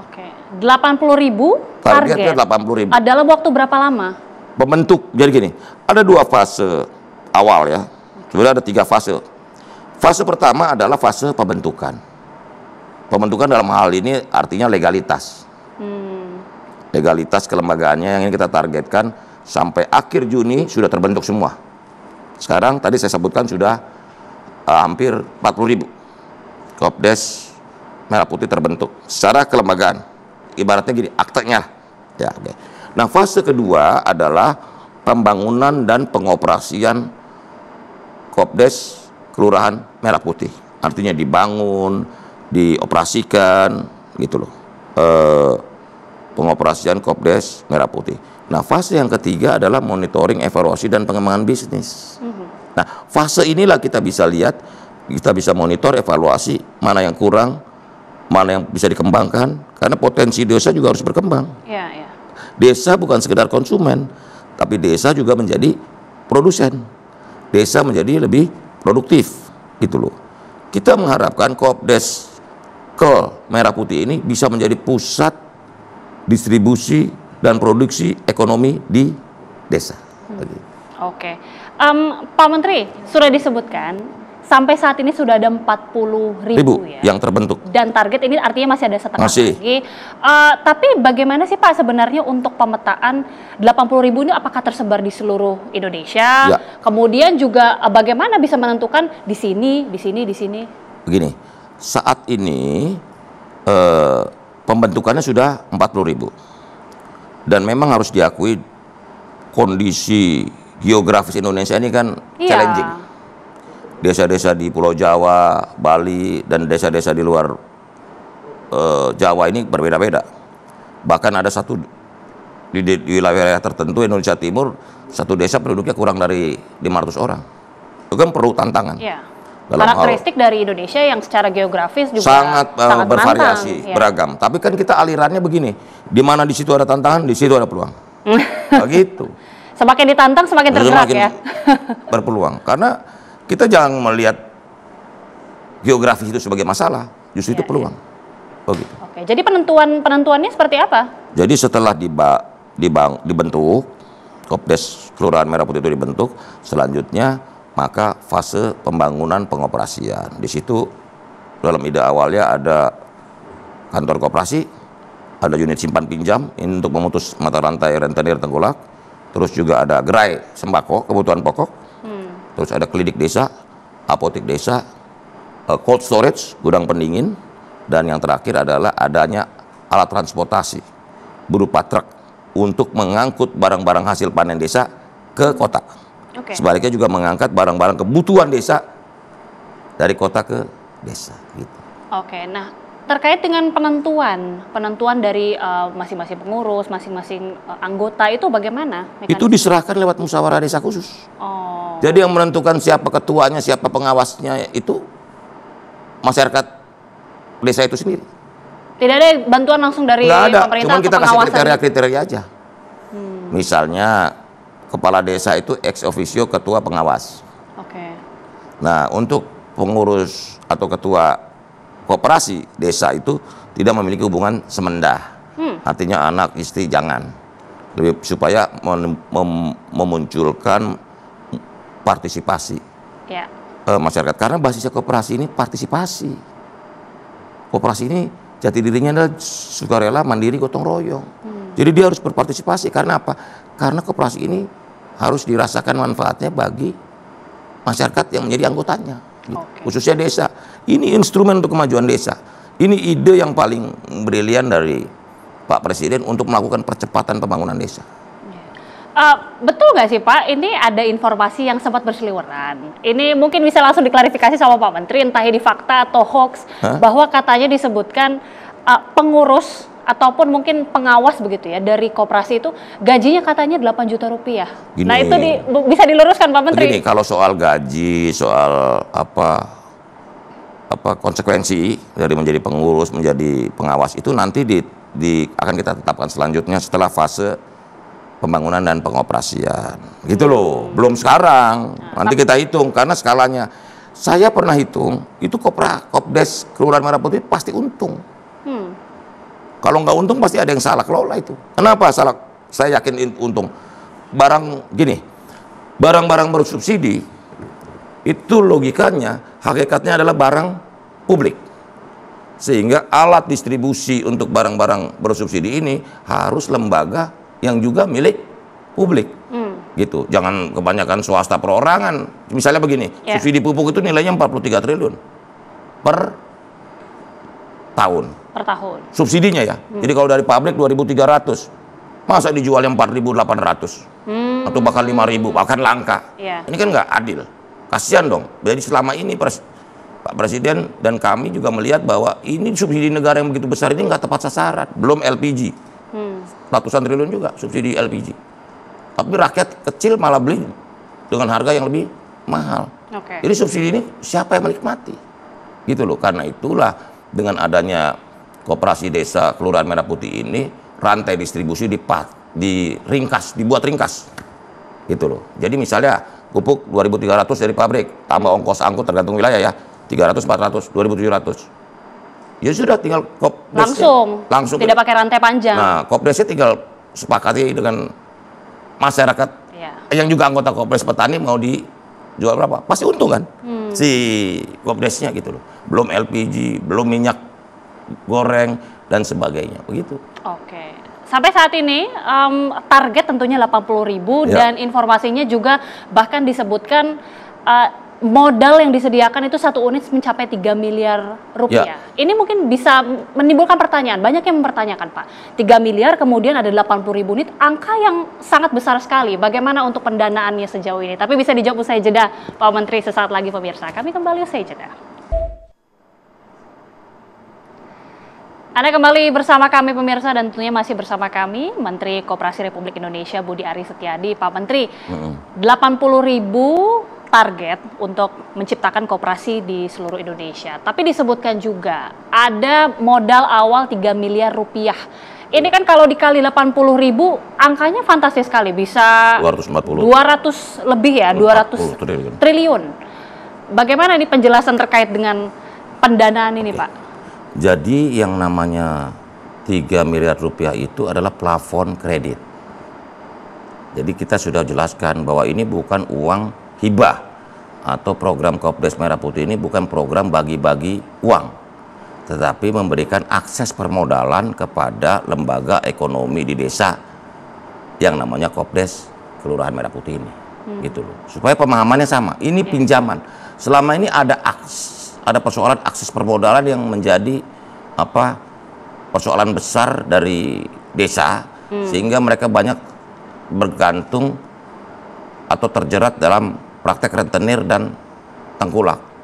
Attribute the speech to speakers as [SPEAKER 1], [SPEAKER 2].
[SPEAKER 1] Oke, 80.000
[SPEAKER 2] Targetnya 80.000.
[SPEAKER 1] Dalam waktu berapa lama?
[SPEAKER 2] Pembentuk, jadi gini, ada 2 fase awal ya. Sebenarnya ada 3 fase. Fase pertama adalah fase pembentukan. Pembentukan dalam hal ini artinya legalitas. Legalitas kelembagaannya yang ini kita targetkan sampai akhir Juni sudah terbentuk semua. Sekarang tadi saya sebutkan sudah hampir 40.000 Kopdes Merah Putih terbentuk secara kelembagaan. Ibaratnya gini, aktenya. Ya, okay. Nah, fase kedua adalah pembangunan dan pengoperasian Kopdes Kelurahan Merah Putih. Artinya dibangun, dioperasikan, gitu loh. Pengoperasian Kopdes Merah Putih. Nah, fase yang ketiga adalah monitoring, evaluasi, dan pengembangan bisnis. Nah, fase inilah kita bisa lihat, kita bisa monitor, evaluasi, mana yang kurang, mana yang bisa dikembangkan, karena potensi desa juga harus berkembang. Desa bukan sekedar konsumen, tapi desa juga menjadi produsen. Desa menjadi lebih produktif, gitu loh. Kita mengharapkan Kopdes Merah Putih ini bisa menjadi pusat distribusi dan produksi ekonomi di desa.
[SPEAKER 1] Oke, Pak Menteri, sudah disebutkan sampai saat ini sudah ada 40.000 ya
[SPEAKER 2] yang terbentuk.
[SPEAKER 1] Dan target ini artinya masih ada setengah
[SPEAKER 2] lagi.
[SPEAKER 1] Tapi bagaimana sih Pak sebenarnya untuk pemetaan 80.000 ini, apakah tersebar di seluruh Indonesia? Kemudian juga bagaimana bisa menentukan di sini, di sini, di sini?
[SPEAKER 2] Begini, saat ini pembentukannya sudah 40.000. Dan memang harus diakui kondisi geografis Indonesia ini kan challenging. Desa-desa di Pulau Jawa, Bali, dan desa-desa di luar Jawa ini berbeda-beda. Bahkan ada satu di wilayah tertentu Indonesia Timur, satu desa penduduknya kurang dari 500 orang. Itu kan perlu tantangan.
[SPEAKER 1] Karakteristik dari Indonesia yang secara geografis juga
[SPEAKER 2] sangat bervariasi, beragam. Tapi kan kita alirannya begini, di mana di situ ada tantangan, di situ ada peluang. Begitu.
[SPEAKER 1] Semakin ditantang semakin tergerak ya.
[SPEAKER 2] Berpeluang. Karena kita jangan melihat geografis itu sebagai masalah, justru itu peluang. Begitu.
[SPEAKER 1] Oke, jadi penentuannya seperti apa?
[SPEAKER 2] Jadi setelah dibentuk, Kopdes Kelurahan Merah Putih itu dibentuk, selanjutnya maka fase pembangunan pengoperasian. Di situ dalam ide awalnya ada kantor koperasi, ada unit simpan pinjam ini untuk memutus mata rantai rentenir tengkulak, terus juga ada gerai sembako kebutuhan pokok, terus ada klinik desa, apotek desa, cold storage gudang pendingin, dan yang terakhir adalah adanya alat transportasi berupa truk untuk mengangkut barang-barang hasil panen desa ke kota. Sebaliknya juga mengangkat barang-barang kebutuhan desa dari kota ke desa. Gitu.
[SPEAKER 1] Nah terkait dengan penentuan dari masing-masing pengurus, masing-masing anggota itu bagaimana?
[SPEAKER 2] Itu diserahkan lewat musyawarah desa khusus. Jadi yang menentukan siapa ketuanya, siapa pengawasnya itu masyarakat desa itu sendiri.
[SPEAKER 1] Tidak ada bantuan langsung dari pemerintah?
[SPEAKER 2] Cuman kita kasih kriteria-kriteria aja. Misalnya kepala desa itu ex officio ketua pengawas. Nah, untuk pengurus atau ketua koperasi desa itu tidak memiliki hubungan semendah. Artinya anak istri jangan. Lebih supaya memunculkan partisipasi masyarakat, karena basisnya koperasi ini partisipasi. Koperasi ini jati dirinya adalah sukarela, mandiri, gotong royong. Jadi dia harus berpartisipasi. Karena apa? Karena koperasi ini harus dirasakan manfaatnya bagi masyarakat yang menjadi anggotanya, gitu. Khususnya desa. Ini instrumen untuk kemajuan desa. Ini ide yang paling brilian dari Pak Presiden untuk melakukan percepatan pembangunan desa.
[SPEAKER 1] Betul nggak sih Pak, ini ada informasi yang sempat berseliweran. Ini mungkin bisa langsung diklarifikasi sama Pak Menteri, entah ini fakta atau hoax, bahwa katanya disebutkan pengurus ataupun mungkin pengawas begitu ya dari koperasi itu gajinya katanya 8 juta rupiah. Gini, nah itu bisa diluruskan Pak Menteri.
[SPEAKER 2] Begini, kalau soal gaji, soal apa konsekuensi dari menjadi pengurus, menjadi pengawas itu nanti akan kita tetapkan selanjutnya setelah fase pembangunan dan pengoperasian, gitu loh. Belum sekarang, nanti kita hitung karena skalanya. Saya pernah hitung, itu Kopdes Kelurahan Merah Putih pasti untung. Kalau nggak untung pasti ada yang salah kelola itu. Kenapa salah? Saya yakin untung. Barang-barang bersubsidi itu logikanya, hakikatnya adalah barang publik. Sehingga alat distribusi untuk barang-barang bersubsidi ini harus lembaga yang juga milik publik. Gitu. Jangan kebanyakan swasta perorangan. Misalnya begini, subsidi pupuk itu nilainya 43 triliun per tahun.
[SPEAKER 1] Per tahun.
[SPEAKER 2] Subsidinya ya. Jadi kalau dari pabrik 2.300, masa dijualnya 4.800 atau bahkan 5.000, bahkan langka. Ini kan nggak adil. Kasihan dong. Jadi selama ini Pak Presiden dan kami juga melihat bahwa ini subsidi negara yang begitu besar ini nggak tepat sasaran. Belum LPG. Ratusan triliun juga subsidi LPG. Tapi rakyat kecil malah beli dengan harga yang lebih mahal. Jadi subsidi ini siapa yang menikmati? Gitu loh. Karena itulah dengan adanya Koperasi Desa Kelurahan Merah Putih ini, rantai distribusi dibuat ringkas. Gitu loh. Jadi misalnya pupuk 2.300 dari pabrik, tambah ongkos angkut tergantung wilayah ya, 300, 400, 2.700. Ya sudah, tinggal langsung
[SPEAKER 1] tidak pakai rantai panjang.
[SPEAKER 2] Nah, Kopdesnya tinggal sepakati dengan masyarakat yang juga anggota Kopdes petani mau dijual berapa, pasti untung kan si Kopdesnya gitu loh. Belum LPG, belum minyak goreng dan sebagainya begitu.
[SPEAKER 1] Sampai saat ini target tentunya 80.000 dan informasinya juga bahkan disebutkan modal yang disediakan itu satu unit mencapai 3 miliar rupiah. Ini mungkin bisa menimbulkan pertanyaan. Banyak yang mempertanyakan, Pak. 3 miliar kemudian ada 80.000 unit, angka yang sangat besar sekali. Bagaimana untuk pendanaannya sejauh ini? Tapi bisa dijawab usai jeda, Pak Menteri, sesaat lagi pemirsa. Kami kembali usai jeda. Anda kembali bersama kami pemirsa dan tentunya masih bersama kami Menteri Koperasi Republik Indonesia Budi Aris Setiadi. Pak Menteri, 80.000 target untuk menciptakan koperasi di seluruh Indonesia. Tapi disebutkan juga ada modal awal 3 miliar rupiah. Ini kan kalau dikali 80.000 angkanya fantastis sekali, bisa 200 lebih ya, 200 triliun. Bagaimana ini penjelasan terkait dengan pendanaan ini, Pak?
[SPEAKER 2] Jadi yang namanya 3 miliar rupiah itu adalah plafon kredit. Jadi kita sudah jelaskan bahwa ini bukan uang hibah atau program Kopdes Merah Putih ini bukan program bagi-bagi uang, tetapi memberikan akses permodalan kepada lembaga ekonomi di desa yang namanya Kopdes Kelurahan Merah Putih ini. Gitu loh. Supaya pemahamannya sama. Ini pinjaman. Selama ini ada persoalan akses permodalan yang menjadi persoalan besar dari desa, sehingga mereka banyak bergantung atau terjerat dalam praktek rentenir dan tengkulak.